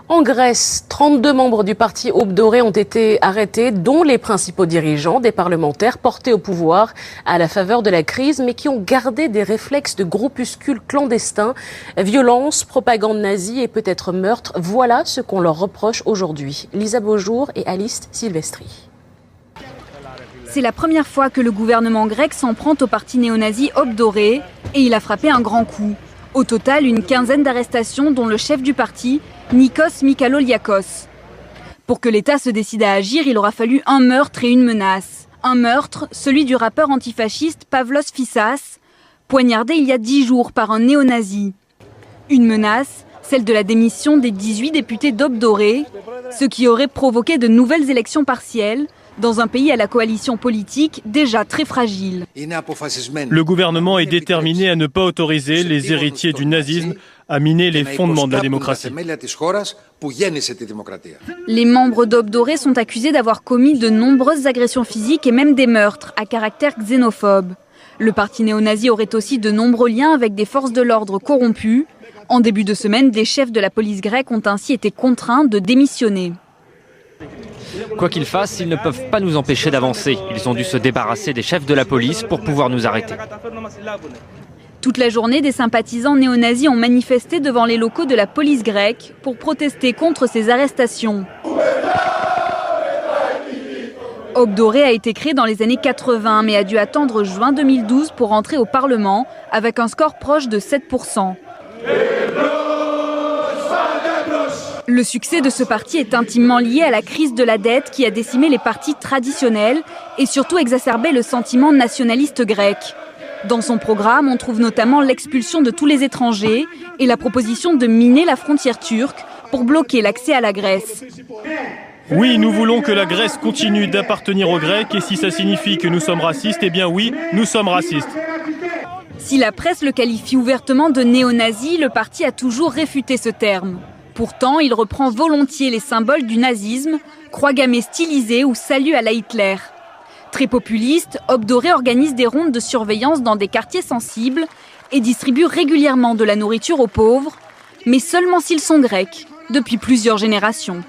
En Grèce, 32 membres du parti Aube Dorée ont été arrêtés, dont les principaux dirigeants, des parlementaires portés au pouvoir à la faveur de la crise, mais qui ont gardé des réflexes de groupuscules clandestins. Violence, propagande nazie et peut-être meurtre, voilà ce qu'on leur reproche aujourd'hui. Lisa Beaujour et Alice Silvestri. C'est la première fois que le gouvernement grec s'en prend au parti néo-nazi Aube Dorée et il a frappé un grand coup. Au total, une quinzaine d'arrestations, dont le chef du parti, Nikos Michaloliakos. Pour que l'État se décide à agir, il aura fallu un meurtre et une menace. Un meurtre, celui du rappeur antifasciste Pavlos Fyssas, poignardé il y a 10 jours par un néo-nazi. Une menace, celle de la démission des 18 députés d'Aube Dorée, ce qui aurait provoqué de nouvelles élections partielles dans un pays à la coalition politique déjà très fragile. Le gouvernement est déterminé à ne pas autoriser les héritiers du nazisme à miner les fondements de la démocratie. Les membres d'Aube Dorée sont accusés d'avoir commis de nombreuses agressions physiques et même des meurtres à caractère xénophobe. Le parti néo-nazi aurait aussi de nombreux liens avec des forces de l'ordre corrompues. En début de semaine, des chefs de la police grecque ont ainsi été contraints de démissionner. Quoi qu'ils fassent, ils ne peuvent pas nous empêcher d'avancer. Ils ont dû se débarrasser des chefs de la police pour pouvoir nous arrêter. Toute la journée, des sympathisants néo-nazis ont manifesté devant les locaux de la police grecque pour protester contre ces arrestations. Aube Dorée a été créé dans les années 80, mais a dû attendre juin 2012 pour entrer au Parlement, avec un score proche de 7%. Le succès de ce parti est intimement lié à la crise de la dette qui a décimé les partis traditionnels et surtout exacerbé le sentiment nationaliste grec. Dans son programme, on trouve notamment l'expulsion de tous les étrangers et la proposition de miner la frontière turque pour bloquer l'accès à la Grèce. Oui, nous voulons que la Grèce continue d'appartenir aux Grecs et si ça signifie que nous sommes racistes, eh bien oui, nous sommes racistes. Si la presse le qualifie ouvertement de néo-nazi, le parti a toujours réfuté ce terme. Pourtant, il reprend volontiers les symboles du nazisme, croix gammée stylisée ou salut à la Hitler. Très populiste, Aube Dorée organise des rondes de surveillance dans des quartiers sensibles et distribue régulièrement de la nourriture aux pauvres, mais seulement s'ils sont grecs, depuis plusieurs générations.